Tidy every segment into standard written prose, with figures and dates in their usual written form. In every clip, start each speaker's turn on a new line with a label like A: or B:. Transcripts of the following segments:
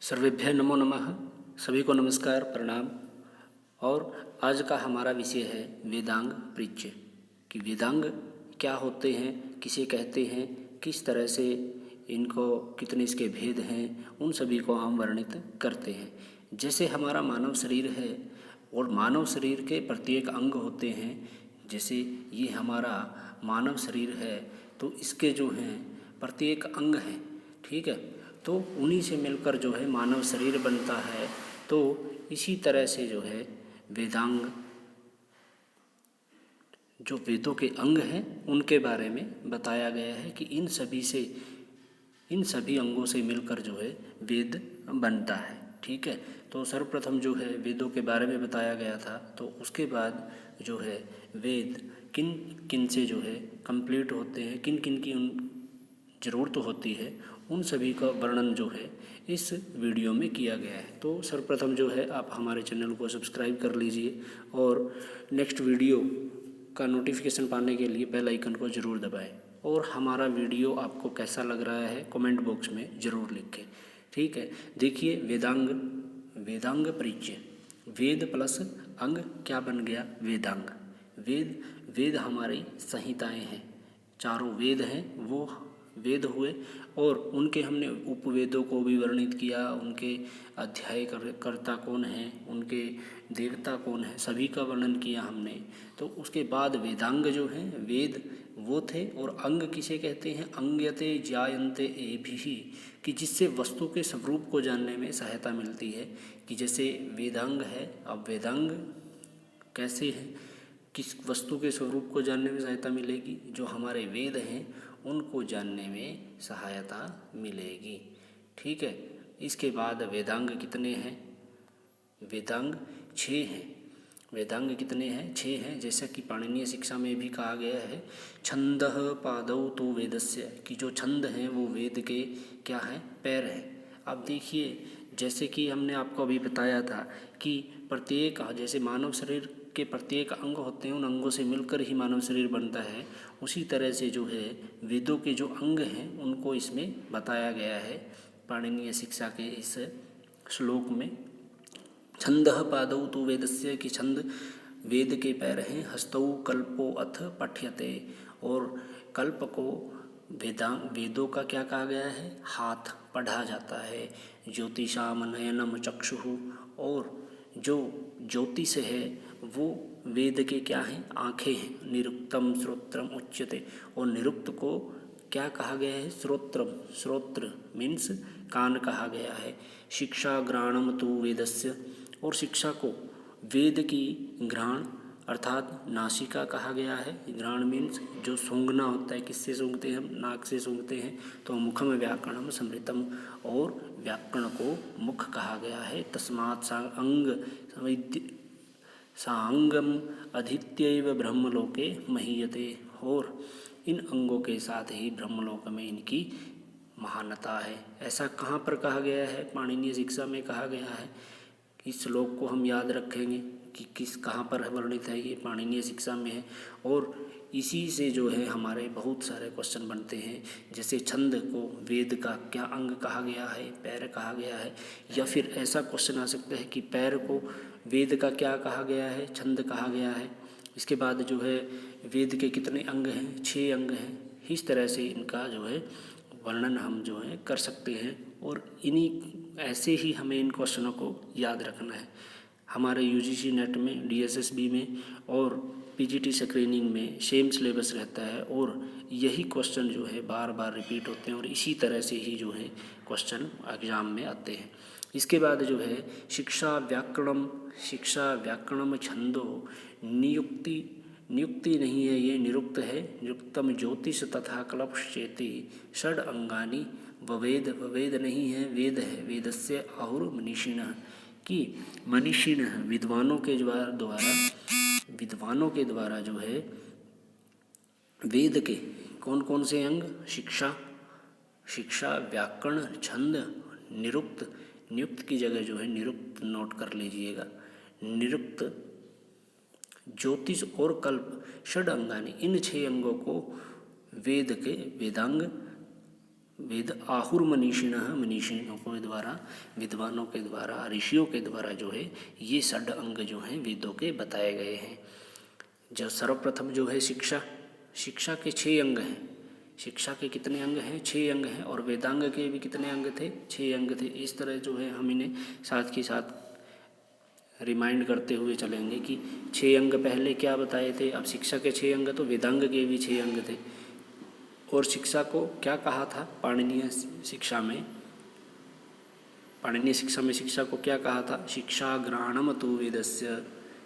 A: सर्वेभ्य नमो नमः। सभी को नमस्कार प्रणाम। और आज का हमारा विषय है वेदांग परिचय कि वेदांग क्या होते हैं, किसे कहते हैं, किस तरह से इनको, कितने इसके भेद हैं, उन सभी को हम वर्णित करते हैं। जैसे हमारा मानव शरीर है और मानव शरीर के प्रत्येक अंग होते हैं। जैसे ये हमारा मानव शरीर है तो इसके जो हैं प्रत्येक अंग हैं, ठीक है, तो उन्हीं से मिलकर जो है मानव शरीर बनता है। तो इसी तरह से जो है वेदांग, जो वेदों के अंग हैं उनके बारे में बताया गया है कि इन सभी अंगों से मिलकर जो है वेद बनता है, ठीक है। तो सर्वप्रथम जो है वेदों के बारे में बताया गया था। तो उसके बाद जो है वेद किन किन से जो है कंप्लीट होते हैं, किन किन की उन ज़रूरत होती है, उन सभी का वर्णन जो है इस वीडियो में किया गया है। तो सर्वप्रथम जो है आप हमारे चैनल को सब्सक्राइब कर लीजिए और नेक्स्ट वीडियो का नोटिफिकेशन पाने के लिए बेल आइकन को ज़रूर दबाएं। और हमारा वीडियो आपको कैसा लग रहा है कमेंट बॉक्स में ज़रूर लिखें, ठीक है। देखिए वेदांग परिचय, वेद प्लस अंग क्या बन गया? वेदांग। वेद हमारी संहिताएं हैं, चारों वेद हैं वो वेद हुए। और उनके हमने उपवेदों को भी वर्णित किया, उनके अध्याय कर्ता कौन हैं, उनके देवता कौन हैं, सभी का वर्णन किया हमने। तो उसके बाद वेदांग जो हैं, वेद वो थे। और अंग किसे कहते हैं? अंग्यते ज्यायन्ते एभिः, कि जिससे वस्तु के स्वरूप को जानने में सहायता मिलती है। कि जैसे वेदांग है, अब वेदांग कैसे है, किस वस्तु के स्वरूप को जानने में सहायता मिलेगी? जो हमारे वेद हैं उनको जानने में सहायता मिलेगी, ठीक है। इसके बाद वेदांग कितने हैं? वेदांग 6 हैं। वेदांग कितने हैं? 6 हैं। जैसा कि पाणिनीय शिक्षा में भी कहा गया है, छंदः पादौ तु वेदस्य, कि जो छंद हैं वो वेद के क्या हैं? पैर हैं। अब देखिए, जैसे कि हमने आपको अभी बताया था कि प्रत्येक, जैसे मानव शरीर के प्रत्येक अंग होते हैं, उन अंगों से मिलकर ही मानव शरीर बनता है। उसी तरह से जो है वेदों के जो अंग हैं उनको इसमें बताया गया है पाणिनीय शिक्षा के इस श्लोक में। छंदः पादौ तु वेदस्य, कि छंद वेद के पैर हैं। हस्तौ कल्पो अथ पठ्यते, और कल्प को वेदों का क्या कहा गया है? हाथ, पढ़ा जाता है। ज्योतिषाम नयनम चक्षुः, और जो ज्योतिष है वो वेद के क्या हैं? आँखें हैं। निरुक्तम श्रोत्रम उच्यते, और निरुक्त को क्या कहा गया है? श्रोत्रम। श्रोत्र मीन्स कान कहा गया है। शिक्षा घ्राणम तु वेदस्य, और शिक्षा को वेद की घ्राण अर्थात नासिका कहा गया है। घ्राण मीन्स जो सूंघना होता है, किससे सूंघते हैं हम? नाक से सूंघते हैं। तो मुखम व्याकरणम समृतम, और व्याकरण को मुख कहा गया है। तस्मात् सांगम अधीत्यैव ब्रह्मलोके महीयते, और इन अंगों के साथ ही ब्रह्मलोक में इनकी महानता है। ऐसा कहाँ पर कहा गया है? पाणिनीय शिक्षा में कहा गया है। इस श्लोक को हम याद रखेंगे कि किस कहाँ पर वर्णित है, ये पाणिनीय शिक्षा में है। और इसी से जो है हमारे बहुत सारे क्वेश्चन बनते हैं। जैसे छंद को वेद का क्या अंग कहा गया है? पैर कहा गया है। या फिर ऐसा क्वेश्चन आ सकता है कि पैर को वेद का क्या कहा गया है? छंद कहा गया है। इसके बाद जो है वेद के कितने अंग हैं? 6 अंग हैं। इस तरह से इनका जो है वर्णन हम जो है कर सकते हैं। और इन्हीं ऐसे ही हमें इन क्वेश्चनों को याद रखना है। हमारे यूजीसी नेट में, डीएसएसबी में और पीजीटी स्क्रीनिंग में सेम सिलेबस रहता है, और यही क्वेश्चन जो है बार बार रिपीट होते हैं, और इसी तरह से ही जो है क्वेश्चन एग्जाम में आते हैं। इसके बाद जो है शिक्षा व्याकरणम छंदो नियुक्ति नहीं है, ये निरुक्त है। निरुक्तम ज्योतिष तथा कल्पश्चेति षड अंगानि ववेद नहीं है, वेद है। वेदस्य आहुर मनीषिणः, कि मनीषिणः विद्वानों के द्वारा जो है वेद के कौन कौन से अंग? शिक्षा, व्याकरण, छंद, निरुक्त की जगह जो है निरुक्त नोट कर लीजिएगा। निरुक्त, ज्योतिष और कल्प, षड अंगानि, इन 6 अंगों को वेदांग वेद आहुर मनीषिणः, मनीषियों के द्वारा, विद्वानों के द्वारा, ऋषियों के द्वारा जो है ये षड अंग जो हैं वेदों के बताए गए हैं। जो सर्वप्रथम जो है शिक्षा, शिक्षा के 6 अंग हैं। शिक्षा के कितने अंग हैं? 6 अंग हैं। और वेदांग के भी कितने अंग थे? 6 अंग थे। इस तरह जो है हम इन्हें साथ के साथ रिमाइंड करते हुए चलेंगे कि 6 अंग पहले क्या बताए थे। अब शिक्षा के 6 अंग, तो वेदांग के भी 6 अंग थे। और शिक्षा को क्या कहा था पाणिनीय शिक्षा में? पाणिनीय शिक्षा में शिक्षा को क्या कहा था? शिक्षा ग्राणम तु वेदस्य,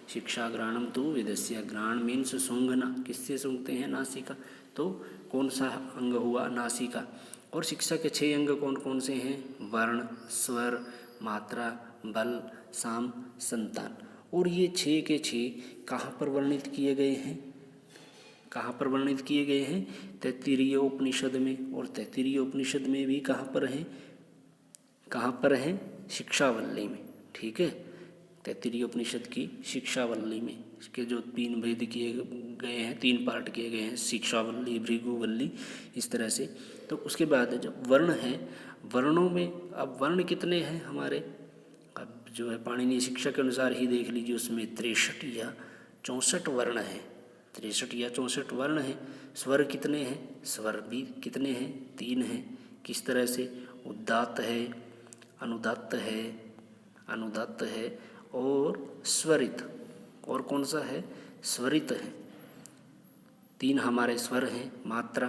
A: शिक्षा ग्राणम तु वेदस्य। ग्राण मीन्स सूंघना। किससे सूंघते हैं? नासिका। तो कौन सा अंग हुआ? नासिका। और शिक्षा के 6 अंग कौन कौन से हैं? वर्ण, स्वर, मात्रा, बल, साम, संतान। और ये 6 के 6 कहाँ पर वर्णित किए गए हैं? कहाँ पर वर्णित किए गए हैं? तैत्तिरीय उपनिषद में। और तैत्तिरीय उपनिषद में भी कहाँ पर हैं? कहाँ पर हैं? शिक्षावल्ली में। ठीक है, तैत्तिरीय उपनिषद की शिक्षावल्ली में। इसके जो 3 भेद किए गए हैं, 3 पार्ट किए गए हैं, शिक्षावल्ली, भृगुवल्ली, इस तरह से। तो उसके बाद जब वर्ण है, वर्णों में अब वर्ण कितने हैं हमारे? अब जो है पाणिनीय शिक्षा के अनुसार ही देख लीजिए, उसमें 63 या 64 वर्ण हैं। 63 या 64 वर्ण हैं। स्वर कितने हैं? स्वर भी कितने हैं? 3 हैं। किस तरह से? उदात्त है, अनुदात्त है, अनुदात्त है और स्वरित। और कौन सा है? स्वरित है। 3 हमारे स्वर हैं। मात्रा,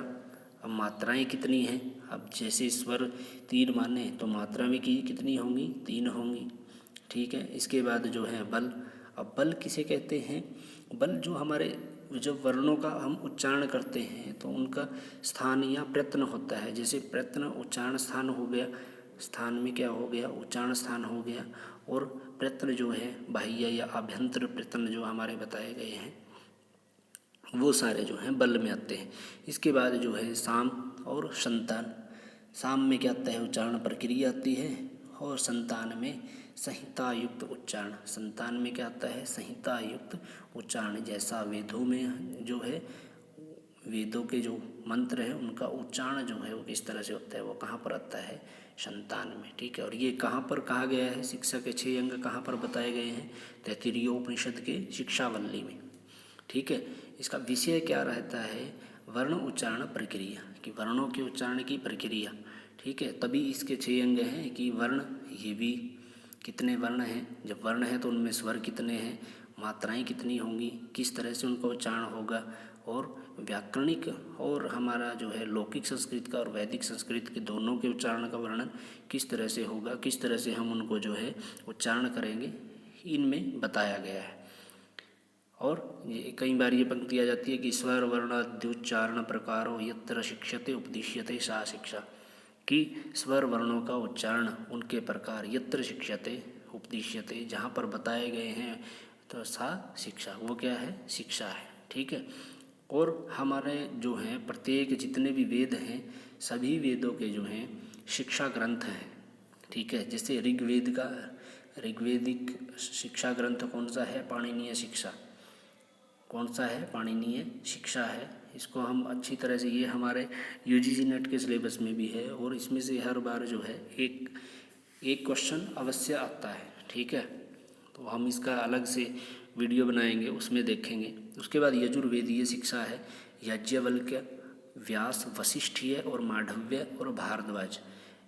A: अब मात्राएं कितनी हैं? अब जैसे स्वर 3 माने तो मात्रा में कितनी होंगी? 3 होंगी। ठीक है, इसके बाद जो है बल। अब बल किसे कहते हैं? बल जो हमारे जब वर्णों का हम उच्चारण करते हैं तो उनका स्थान या प्रयत्न होता है। जैसे प्रयत्न उच्चारण स्थान हो गया, स्थान में क्या हो गया? उच्चारण स्थान हो गया। और प्रयत्न जो है बाह्य या आभ्यंतर प्रयत्न जो हमारे बताए गए हैं, वो सारे जो हैं बल में आते हैं। इसके बाद जो है साम और संतान। साम में क्या आता है? उच्चारण प्रक्रिया आती है। और संतान में संहिता युक्त उच्चारण। संतान में क्या आता है? संहिता युक्त उच्चारण। जैसा वेदों में जो है, वेदों के जो मंत्र हैं उनका उच्चारण जो है वो किस तरह से होता है, वो कहाँ पर आता है? संतान में। ठीक है, और ये कहाँ पर कहा गया है? शिक्षा के 6 अंग कहाँ पर बताए गए हैं? तैत्तिरीय उपनिषद के शिक्षावल्ली में। ठीक है, इसका विषय क्या रहता है? वर्ण उच्चारण प्रक्रिया, कि वर्णों के उच्चारण की प्रक्रिया। ठीक है, तभी इसके 6 अंग हैं कि वर्ण, ये भी कितने वर्ण हैं। जब वर्ण है तो उनमें स्वर कितने हैं, मात्राएं कितनी होंगी, किस तरह से उनका उच्चारण होगा, और व्याकरणिक और हमारा जो है लौकिक संस्कृत का और वैदिक संस्कृत के दोनों के उच्चारण का वर्णन किस तरह से होगा, किस तरह से हम उनको जो है उच्चारण करेंगे, इनमें बताया गया है। और ये कई बार ये पंक्ति आ जाती है कि स्वर वर्णाद्युच्चारण प्रकारो यत्र शिक्षते उपदिश्यते सा शिक्षा, कि स्वर वर्णों का उच्चारण, उनके प्रकार, यत्र शिक्षते उपदिश्यते, जहाँ पर बताए गए हैं, तो सा शिक्षा, वो क्या है? शिक्षा है। ठीक है, और हमारे जो हैं प्रत्येक जितने भी वेद हैं, सभी वेदों के जो हैं शिक्षा ग्रंथ हैं। ठीक है, जैसे ऋग्वेद का ऋग्वेदिक शिक्षा ग्रंथ कौन सा है? पाणिनीय शिक्षा। कौन सा है? पाणिनीय शिक्षा है। इसको हम अच्छी तरह से, ये हमारे यूजीसी नेट के सिलेबस में भी है, और इसमें से हर बार जो है एक क्वेश्चन अवश्य आता है। ठीक है, तो हम इसका अलग से वीडियो बनाएंगे, उसमें देखेंगे। उसके बाद यजुर्वेदीय शिक्षा है। याज्ञवल्क्य, व्यास, वशिष्ठीय और मांडव्य और भारद्वाज,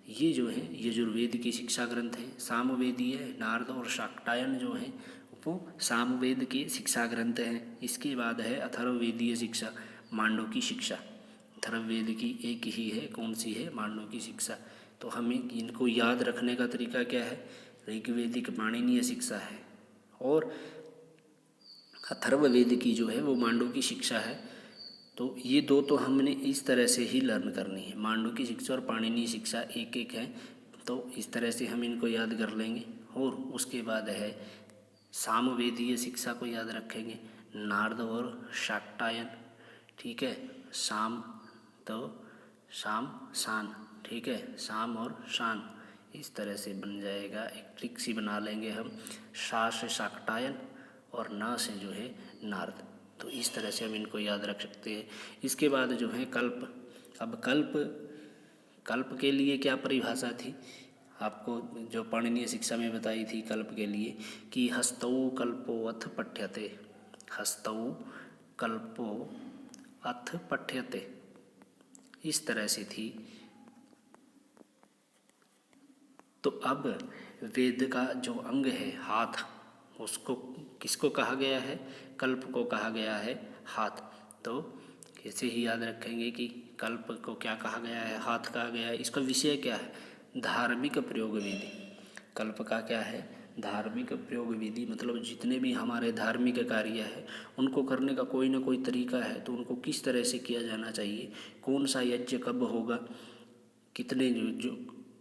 A: ये जो है यजुर्वेद की शिक्षा ग्रंथ हैं। सामवेदीय नारद और शाक्टायन जो हैं वो सामवेद के शिक्षा ग्रंथ हैं। इसके बाद है अथर्ववेदीय शिक्षा, मांडव की शिक्षा। अथर्ववेद की एक ही है, कौन सी है? मांडव की शिक्षा। तो हमें इनको याद रखने का तरीका क्या है? ऋग्वेदिक पाणिनीय शिक्षा है, और अथर्ववेद की जो है वो मांडव की शिक्षा है। तो ये दो तो हमने इस तरह से ही लर्न करनी है। मांडव की शिक्षा और पाणिनीय शिक्षा एक एक है, तो इस तरह से हम इनको याद कर लेंगे। और उसके बाद है सामवेदीय शिक्षा को याद रखेंगे, नारद और शाक्टायन। ठीक है, साम तो शाम शान। ठीक है, शाम और शान, इस तरह से बन जाएगा। एक ट्रिक सी बना लेंगे हम, शा से शाक्टायन और ना से जो है नारद। तो इस तरह से हम इनको याद रख सकते हैं। इसके बाद जो है कल्प। अब कल्प कल्प के लिए क्या परिभाषा थी आपको जो पाणिनीय शिक्षा में बताई थी कल्प के लिए कि हस्तौ कल्पो अथ पठ्यते, हस्तौ कल्पो अथ पठ्यते, इस तरह से थी। तो अब वेद का जो अंग है हाथ, उसको किसको कहा गया है? कल्प को कहा गया है हाथ। तो ऐसे ही याद रखेंगे कि कल्प को क्या कहा गया है? हाथ कहा गया है। इसका विषय क्या है? धार्मिक प्रयोग विधि। कल्प का क्या है? धार्मिक प्रयोग विधि, मतलब जितने भी हमारे धार्मिक कार्य है उनको करने का कोई ना कोई तरीका है, तो उनको किस तरह से किया जाना चाहिए, कौन सा यज्ञ कब होगा, कितने जो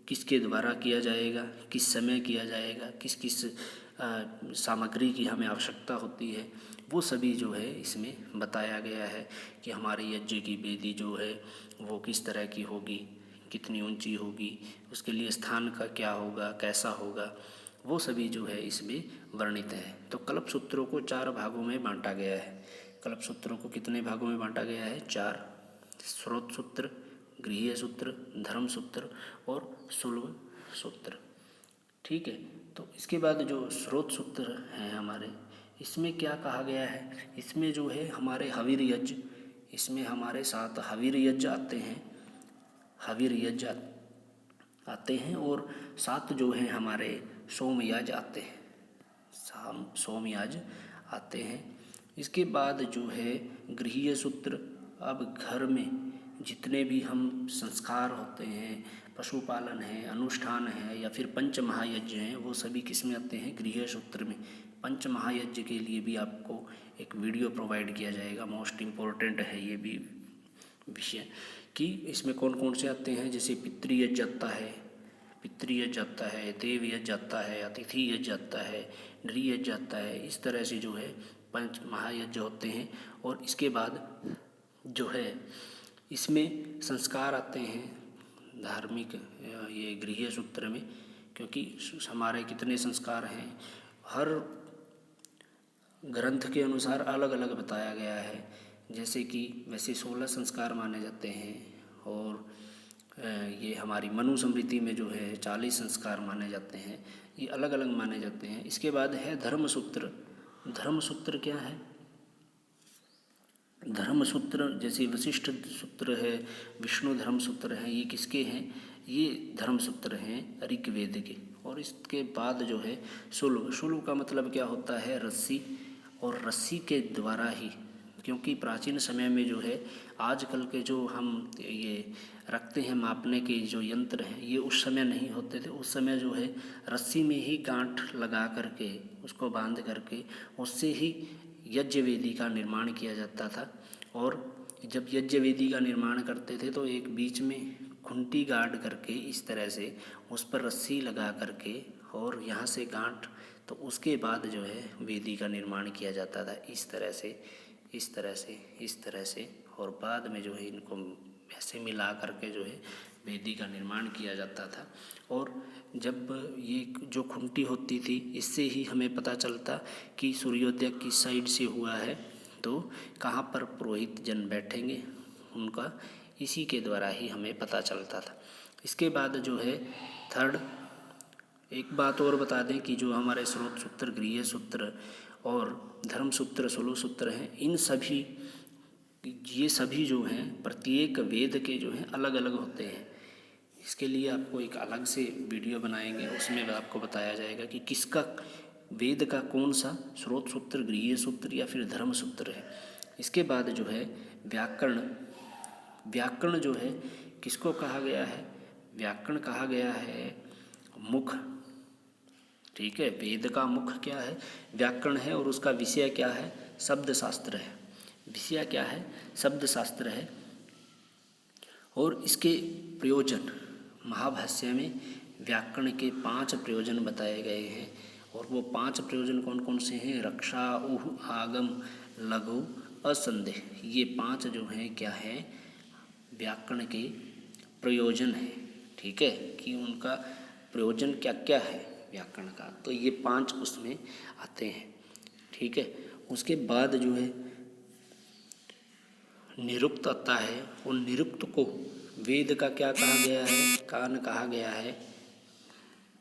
A: किसके द्वारा किया जाएगा, किस समय किया जाएगा, किस किस सामग्री की हमें आवश्यकता होती है, वो सभी जो है इसमें बताया गया है कि हमारे यज्ञ की वेदी जो है वो किस तरह की होगी, कितनी ऊंची होगी, उसके लिए स्थान का क्या होगा, कैसा होगा, वो सभी जो है इसमें वर्णित है। तो कल्प सूत्रों को 4 भागों में बांटा गया है। कल्प सूत्रों को कितने भागों में बांटा गया है? 4। स्रोत सूत्र, गृह्य सूत्र, धर्म सूत्र और सुलभ सूत्र। ठीक है। तो इसके बाद जो स्रोत सूत्र हैं हमारे, इसमें क्या कहा गया है? इसमें जो है हमारे हविर यज्ञ, इसमें हमारे 7 हविर यज्ञ आते हैं, हविर यज्ञ आते हैं, और 7 जो हैं हमारे सोमयाज आते हैं, सोमयाज आते हैं। इसके बाद जो है गृह्य सूत्र। अब घर में जितने भी हम संस्कार होते हैं, पशुपालन है, अनुष्ठान है, या फिर पंच महायज्ञ हैं, वो सभी किस में आते हैं? गृह्य सूत्र में। पंच महायज्ञ के लिए भी आपको एक वीडियो प्रोवाइड किया जाएगा, मोस्ट इम्पोर्टेंट है ये भी विषय, कि इसमें कौन कौन से आते हैं। जैसे पितृयज्ञ आता है, पितृयज्ञ आता है, देवयज्ञ आता है, अतिथि यज्ञ आता है, नृयज्ञ आता है। इस तरह से जो है पंच महायज्ञ होते हैं। और इसके बाद जो है इसमें संस्कार आते हैं धार्मिक, ये गृह्य सूत्र में, क्योंकि हमारे कितने संस्कार हैं, हर ग्रंथ के अनुसार अलग अलग बताया गया है। जैसे कि वैसे 16 संस्कार माने जाते हैं, और ये हमारी मनुस्मृति में जो है 40 संस्कार माने जाते हैं। ये अलग अलग माने जाते हैं। इसके बाद है धर्म सूत्र। धर्म सूत्र क्या है? धर्म सूत्र जैसे वशिष्ठ सूत्र है, विष्णु धर्म सूत्र है, ये किसके हैं? ये धर्म सूत्र हैं ऋग्वेद के। और इसके बाद जो है सुलभ। सुलभ का मतलब क्या होता है? रस्सी। और रस्सी के द्वारा ही, क्योंकि प्राचीन समय में जो है आजकल के जो हम ये रखते हैं मापने के जो यंत्र हैं, ये उस समय नहीं होते थे। उस समय जो है रस्सी में ही गांठ लगा करके, उसको बांध करके, उससे ही यज्ञ वेदी का निर्माण किया जाता था। और जब यज्ञ वेदी का निर्माण करते थे तो एक बीच में खूंटी गाड़ करके इस तरह से उस पर रस्सी लगा करके, और यहाँ से गांठ, तो उसके बाद जो है वेदी का निर्माण किया जाता था। इस तरह से, इस तरह से, इस तरह से, और बाद में जो है इनको ऐसे मिला करके जो है वेदी का निर्माण किया जाता था। और जब ये जो खूंटी होती थी, इससे ही हमें पता चलता कि सूर्योदय किस साइड से हुआ है, तो कहाँ पर पुरोहित जन बैठेंगे, उनका इसी के द्वारा ही हमें पता चलता था। इसके बाद जो है थर्ड, एक बात और बता दें कि जो हमारे स्रोत सूत्र, गृह्य सूत्र और धर्म सूत्र, सुलभ सूत्र हैं, इन सभी, ये सभी जो हैं प्रत्येक वेद के जो हैं अलग अलग होते हैं। इसके लिए आपको एक अलग से वीडियो बनाएंगे, उसमें आपको बताया जाएगा कि किसका, वेद का कौन सा स्रोत सूत्र, गृह्य सूत्र या फिर धर्म सूत्र है। इसके बाद जो है व्याकरण। व्याकरण जो है किसको कहा गया है? व्याकरण कहा गया है मुख। ठीक है, वेद का मुख क्या है? व्याकरण है, और उसका विषय क्या है? शब्द शास्त्र है। विषय क्या है? शब्द शास्त्र है। और इसके प्रयोजन, महाभाष्य में व्याकरण के 5 प्रयोजन बताए गए हैं। और वो 5 प्रयोजन कौन कौन से हैं? रक्षा, ऊह, आगम, लघु, असंदेह। ये 5 जो हैं क्या है? व्याकरण के प्रयोजन है। ठीक है, कि उनका प्रयोजन क्या क्या है व्याकरण का, तो ये 5 उसमें आते हैं। ठीक है, उसके बाद जो है निरुक्त आता है। और निरुक्त को वेद का क्या कहा गया है? कान कहा गया है,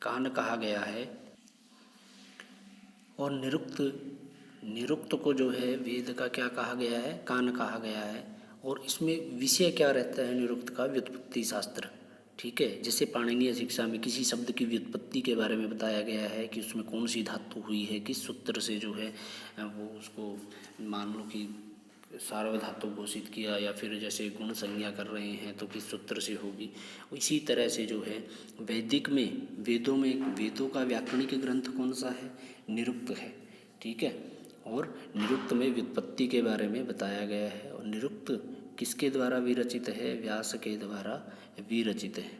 A: कान कहा गया है। और निरुक्त, निरुक्त को जो है वेद का क्या कहा गया है? कान कहा गया है। और इसमें विषय क्या रहता है निरुक्त का? व्युत्पत्ति शास्त्र। ठीक है, जैसे पाणिनीय शिक्षा में किसी शब्द की व्युत्पत्ति के बारे में बताया गया है कि उसमें कौन सी धातु हुई है, किस सूत्र से जो है वो उसको मान लो कि सार्वधातु घोषित किया, या फिर जैसे गुण संज्ञा कर रहे हैं तो किस सूत्र से होगी। इसी तरह से जो है वैदिक में, वेदों में, वेदों का व्याकरणिक ग्रंथ कौन सा है? निरुक्त है। ठीक है, और निरुक्त में व्युत्पत्ति के बारे में बताया गया है। और निरुक्त किसके द्वारा विरचित है? व्यास के द्वारा विरचित है।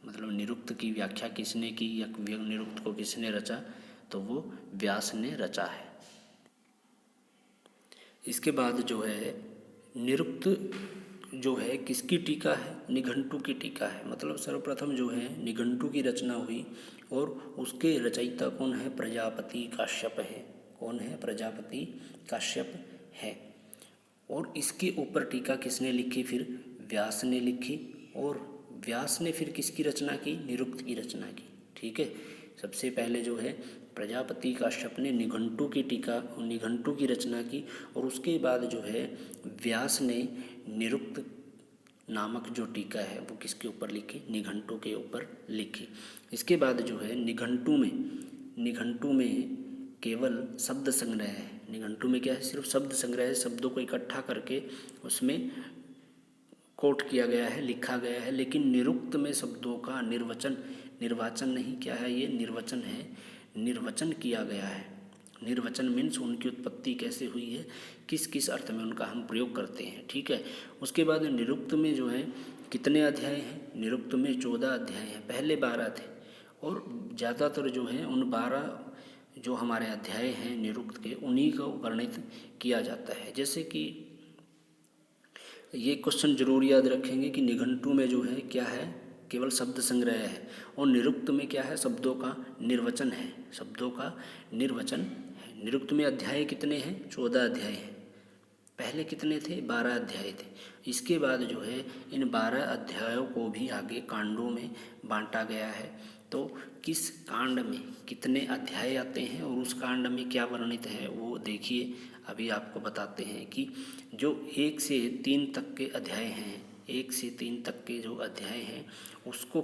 A: मतलब निरुक्त की व्याख्या किसने की या निरुक्त को किसने रचा? तो वो व्यास ने रचा है। इसके बाद जो है निरुक्त जो है किसकी टीका है? निघंटु की टीका है। मतलब सर्वप्रथम जो है निघंटु की रचना हुई और उसके रचयिता कौन है? प्रजापति काश्यप है। कौन है? प्रजापति काश्यप है। और इसके ऊपर टीका किसने लिखी? फिर व्यास ने लिखी। और व्यास ने फिर किसकी रचना की? निरुक्त की रचना की। ठीक है, सबसे पहले जो है प्रजापति काश्यप ने निघंटु की टीका, निघंटु की रचना की। और उसके बाद जो है व्यास ने निरुक्त नामक जो टीका है वो किसके ऊपर लिखी? निघंटु के ऊपर लिखी। इसके बाद जो है निघंटु में, निघंटु में केवल शब्द संग्रह है। निघंटु में क्या है? सिर्फ शब्द संग्रह है, शब्दों को इकट्ठा करके उसमें कोट किया गया है, लिखा गया है। लेकिन निरुक्त में शब्दों का निर्वचन, निर्वाचन नहीं, क्या है ये? निर्वचन है, निर्वचन किया गया है। निर्वचन मीन्स उनकी उत्पत्ति कैसे हुई है, किस किस अर्थ में उनका हम प्रयोग करते हैं। ठीक है, उसके बाद निरुक्त में जो है कितने अध्याय हैं? निरुक्त में 14 अध्याय हैं। पहले 12 थे और ज़्यादातर जो है उन 12 जो हमारे अध्याय हैं निरुक्त के, उन्हीं को वर्णित किया जाता है। जैसे कि ये क्वेश्चन जरूर याद रखेंगे कि निघंटु में जो है क्या है? केवल शब्द संग्रह है। और निरुक्त में क्या है? शब्दों का निर्वचन है, शब्दों का निर्वचन है। निरुक्त में अध्याय कितने हैं? 14 अध्याय हैं। पहले कितने थे? 12 अध्याय थे। इसके बाद जो है इन 12 अध्यायों को भी आगे कांडों में बांटा गया है। तो किस कांड में कितने अध्याय आते हैं और उस कांड में क्या वर्णित है वो देखिए। अभी आपको बताते हैं कि जो 1 से 3 तक के अध्याय हैं, 1 से 3 तक के जो अध्याय हैं उसको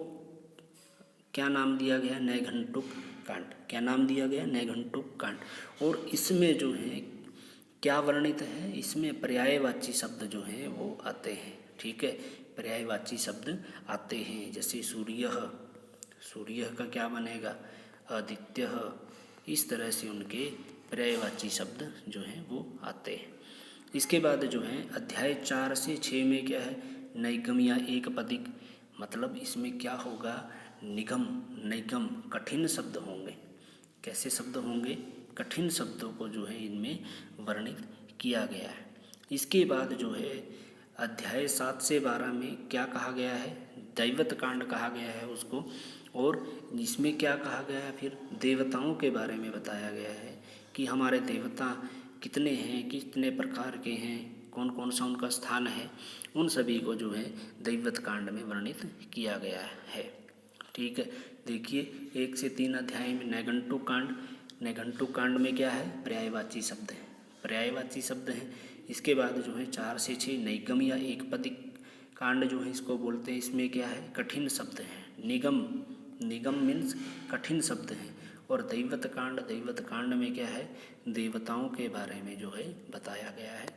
A: क्या नाम दिया गया? नैघंटुक कांड। क्या नाम दिया गया? नैघंटुक कांड। और इसमें जो है क्या वर्णित है? इसमें पर्यायवाची शब्द जो हैं वो आते हैं। ठीक है, पर्यायवाची शब्द आते हैं। जैसे सूर्य, सूर्य का क्या बनेगा? आदित्य। इस तरह से उनके पर्यायवाची शब्द जो हैं वो आते हैं। इसके बाद जो है अध्याय 4 से 6 में क्या है? नैगम या एकपदिक। मतलब इसमें क्या होगा? निगम, निगम कठिन शब्द होंगे। कैसे शब्द होंगे? कठिन शब्दों को जो है इनमें वर्णित किया गया है। इसके बाद जो है अध्याय 7 से 12 में क्या कहा गया है? दैवत कांड कहा गया है उसको। और इसमें क्या कहा गया है? फिर देवताओं के बारे में बताया गया है कि हमारे देवता कितने हैं, कितने प्रकार के हैं, कौन कौन सा उनका स्थान है, उन सभी को जो है दैवत कांड में वर्णित किया गया है। ठीक है, देखिए 1 से 3 अध्याय में नैघंटुक कांड। नैघंटुक कांड में क्या है? पर्यायवाची शब्द है, पर्यायवाची शब्द हैं। इसके बाद जो है 4 से 6 नैगम या एकपदिक कांड जो है इसको बोलते हैं। इसमें क्या है? कठिन शब्द हैं। निगम, निगम मीन्स कठिन शब्द हैं। और दैवत कांड, दैवत कांड में क्या है? देवताओं के बारे में जो है बताया गया है।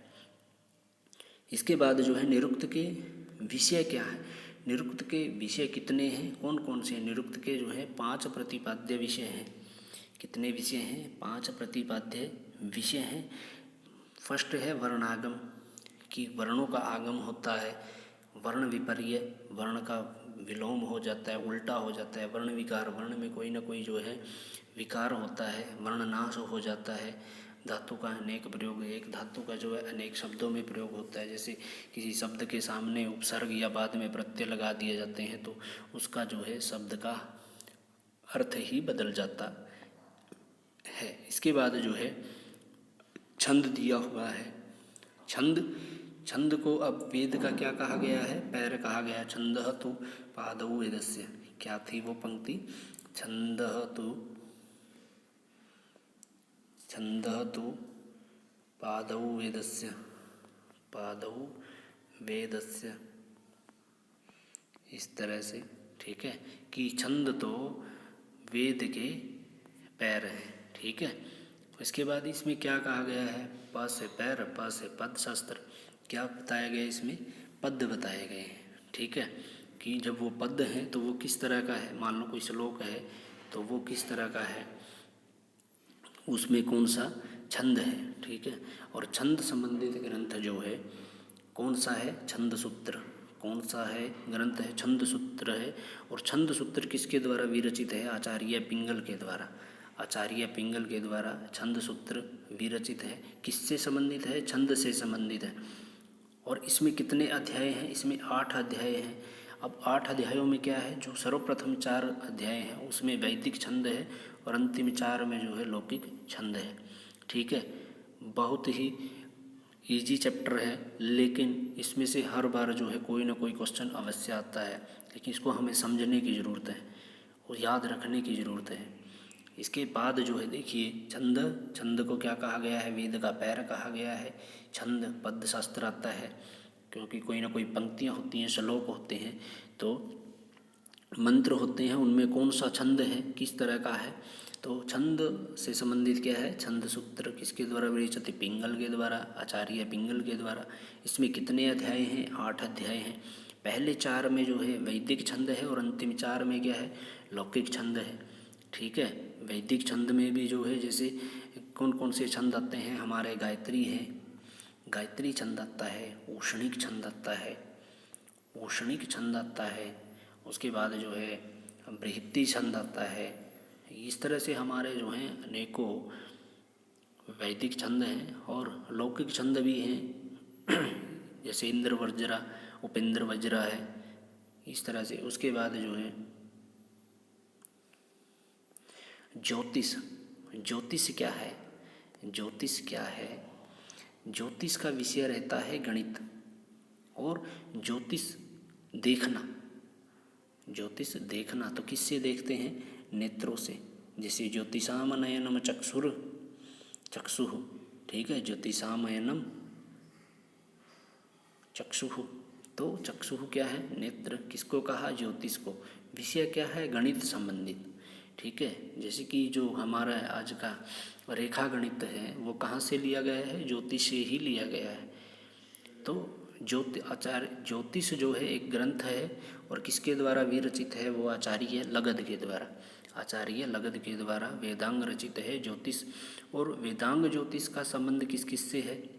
A: इसके बाद जो है निरुक्त के विषय क्या है? निरुक्त के विषय कितने हैं? कौन कौन से? निरुक्त के जो है 5 प्रतिपाद्य विषय हैं। कितने विषय हैं? 5 प्रतिपाद्य विषय हैं। फर्स्ट है वर्णागम, कि वर्णों का आगम होता है। वर्ण विपर्य, वर्ण का विलोम हो जाता है, उल्टा हो जाता है। वर्ण विकार, वर्ण में कोई ना कोई जो है विकार होता है। वर्णनाश हो जाता है। धातु का अनेक प्रयोग, एक धातु का जो है अनेक शब्दों में प्रयोग होता है। जैसे किसी शब्द के सामने उपसर्ग या बाद में प्रत्यय लगा दिए जाते हैं तो उसका जो है शब्द का अर्थ ही बदल जाता है। इसके बाद जो है छंद दिया हुआ है। छंद छंद को अब वेद का क्या कहा गया है, पैर कहा गया है। छंदः तु पादौ वेदस्य, क्या थी वो पंक्ति, छंदः तु पादौ वेदस्य, इस तरह से, ठीक है, कि छंद तो वेद के पैर हैं, ठीक है। इसके बाद इसमें क्या कहा गया है, प से पैर, प से पद शास्त्र, क्या बताया गया इसमें, पद बताए गए हैं, ठीक है, कि जब वो पद हैं तो वो किस तरह का है, मान लो कोई श्लोक है तो वो किस तरह का है, उसमें कौन सा छंद है, ठीक है। और छंद संबंधित ग्रंथ जो है कौन सा है, छंद सूत्र, कौन सा है ग्रंथ है, छंद सूत्र है। और छंद सूत्र किसके द्वारा विरचित है, आचार्य पिंगल के द्वारा, आचार्य पिंगल के द्वारा छंद सूत्र विरचित है। किससे संबंधित है, छंद से संबंधित है। और इसमें कितने अध्याय हैं, इसमें 8 अध्याय हैं। अब 8 अध्यायों में क्या है, जो सर्वप्रथम 4 अध्याय हैं उसमें वैदिक छंद है और अंतिम 4 में जो है लौकिक छंद है, ठीक है। बहुत ही इजी चैप्टर है, लेकिन इसमें से हर बार जो है कोई ना कोई क्वेश्चन अवश्य आता है, लेकिन इसको हमें समझने की ज़रूरत है और याद रखने की ज़रूरत है। इसके बाद जो है देखिए, छंद को क्या कहा गया है, वेद का पैर कहा गया है। छंद पद शास्त्र आता है, क्योंकि कोई ना कोई पंक्तियाँ होती हैं, श्लोक होते हैं, तो मंत्र होते हैं, उनमें कौन सा छंद है, किस तरह का है। तो छंद से संबंधित क्या है, छंद सूत्र किसके द्वारा विरचित, पिंगल के द्वारा, आचार्य पिंगल के द्वारा। इसमें कितने अध्याय हैं, 8 अध्याय हैं। पहले 4 में जो है वैदिक छंद है और अंतिम 4 में क्या है, लौकिक छंद है, ठीक है। वैदिक छंद में भी जो है जैसे कौन कौन से छंद आते हैं हमारे, गायत्री है, गायत्री छंद आता है, औषणिक छंद आता है, औषणिक छंद आता है, उसके बाद जो है बृहत्ती छंद आता है। इस तरह से हमारे जो हैं अनेकों वैदिक छंद हैं और लौकिक छंद भी हैं जैसे इंद्र वज्रा, उपेंद्र वज्रा है, इस तरह से। उसके बाद जो है ज्योतिष, ज्योतिष क्या है, ज्योतिष क्या है, ज्योतिष का विषय रहता है गणित। और ज्योतिष देखना, ज्योतिष देखना तो किससे देखते हैं, नेत्रों से, जैसे ज्योतिषामनयनम चक्षुः, ठीक है, ज्योतिषामयनम चक्षुः, तो चक्षुः क्या है, नेत्र, किसको कहा, ज्योतिष को। विषय क्या है, गणित संबंधित, ठीक है। जैसे कि जो हमारा आज का रेखा गणित है वो कहाँ से लिया गया है, ज्योतिष से ही लिया गया है। तो ज्योतिष जो है एक ग्रंथ है और किसके द्वारा विरचित है, वो आचार्य लगध के द्वारा, आचार्य लगध के द्वारा वेदांग रचित है ज्योतिष। और वेदांग ज्योतिष का संबंध किस किस से है,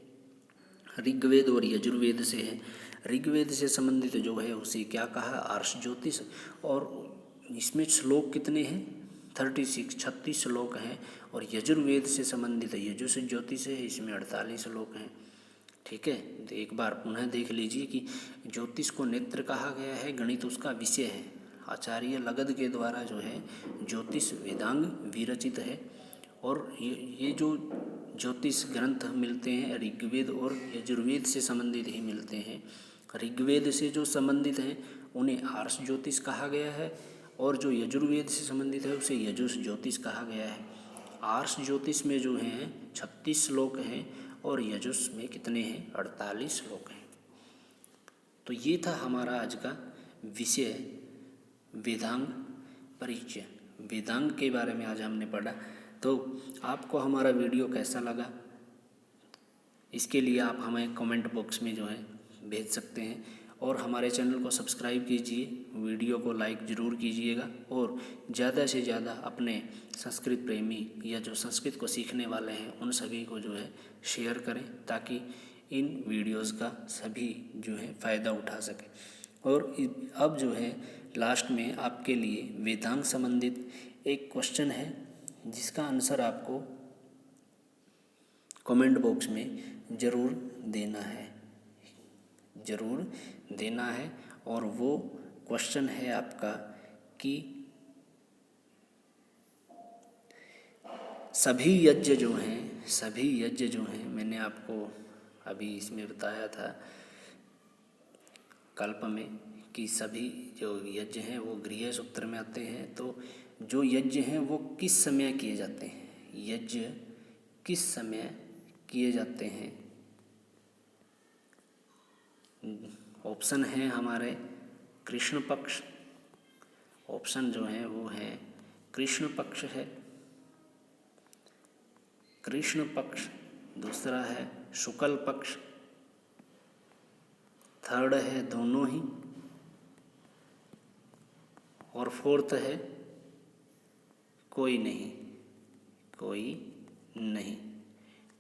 A: ऋग्वेद और यजुर्वेद से है। ऋग्वेद से संबंधित जो है उसे क्या कहा, आर्ष ज्योतिष। और इसमें श्लोक कितने हैं, 36 श्लोक हैं। और यजुर्वेद से संबंधित यजुष ज्योतिष है, इसमें 48 श्लोक हैं, ठीक है। तो एक बार पुनः देख लीजिए कि ज्योतिष को नेत्र कहा गया है, गणित उसका विषय है। आचार्य लगध के द्वारा जो है ज्योतिष वेदांग विरचित है। और ये जो ज्योतिष ग्रंथ मिलते हैं ऋग्वेद और यजुर्वेद से संबंधित ही मिलते हैं। ऋग्वेद से जो संबंधित हैं उन्हें आर्ष ज्योतिष कहा गया है, और जो यजुर्वेद से संबंधित है उसे यजुष ज्योतिष कहा गया है। आर्ष ज्योतिष में जो हैं 36 श्लोक हैं और यजुष में कितने हैं, 48 श्लोक हैं। तो ये था हमारा आज का विषय, वेदांग परिचय। वेदांग के बारे में आज हमने पढ़ा। तो आपको हमारा वीडियो कैसा लगा, इसके लिए आप हमें कमेंट बॉक्स में जो है भेज सकते हैं। और हमारे चैनल को सब्सक्राइब कीजिए, वीडियो को लाइक ज़रूर कीजिएगा, और ज़्यादा से ज़्यादा अपने संस्कृत प्रेमी या जो संस्कृत को सीखने वाले हैं उन सभी को जो है शेयर करें, ताकि इन वीडियोस का सभी जो है फ़ायदा उठा सकें। और अब जो है लास्ट में आपके लिए वेदांग संबंधित एक क्वेश्चन है, जिसका आंसर आपको कमेंट बॉक्स में ज़रूर देना है, ज़रूर देना है। और वो क्वेश्चन है आपका कि सभी यज्ञ जो हैं मैंने आपको अभी इसमें बताया था कल्प में कि सभी जो यज्ञ हैं वो गृह सूत्र में आते हैं। तो जो यज्ञ हैं वो किस समय किए जाते हैं, यज्ञ किस समय किए जाते हैं? ऑप्शन है हमारे कृष्ण पक्ष, ऑप्शन जो है वो है कृष्ण पक्ष है, कृष्ण पक्ष, दूसरा है शुक्ल पक्ष, थर्ड है दोनों ही, और फोर्थ है कोई नहीं, कोई नहीं।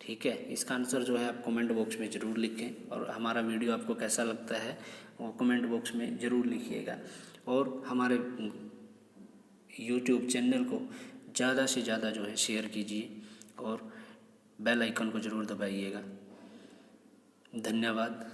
A: ठीक है, इसका आंसर जो है आप कमेंट बॉक्स में ज़रूर लिखें, और हमारा वीडियो आपको कैसा लगता है वो कमेंट बॉक्स में ज़रूर लिखिएगा। और हमारे यूट्यूब चैनल को ज़्यादा से ज़्यादा जो है शेयर कीजिए और बेल आइकन को ज़रूर दबाइएगा। धन्यवाद।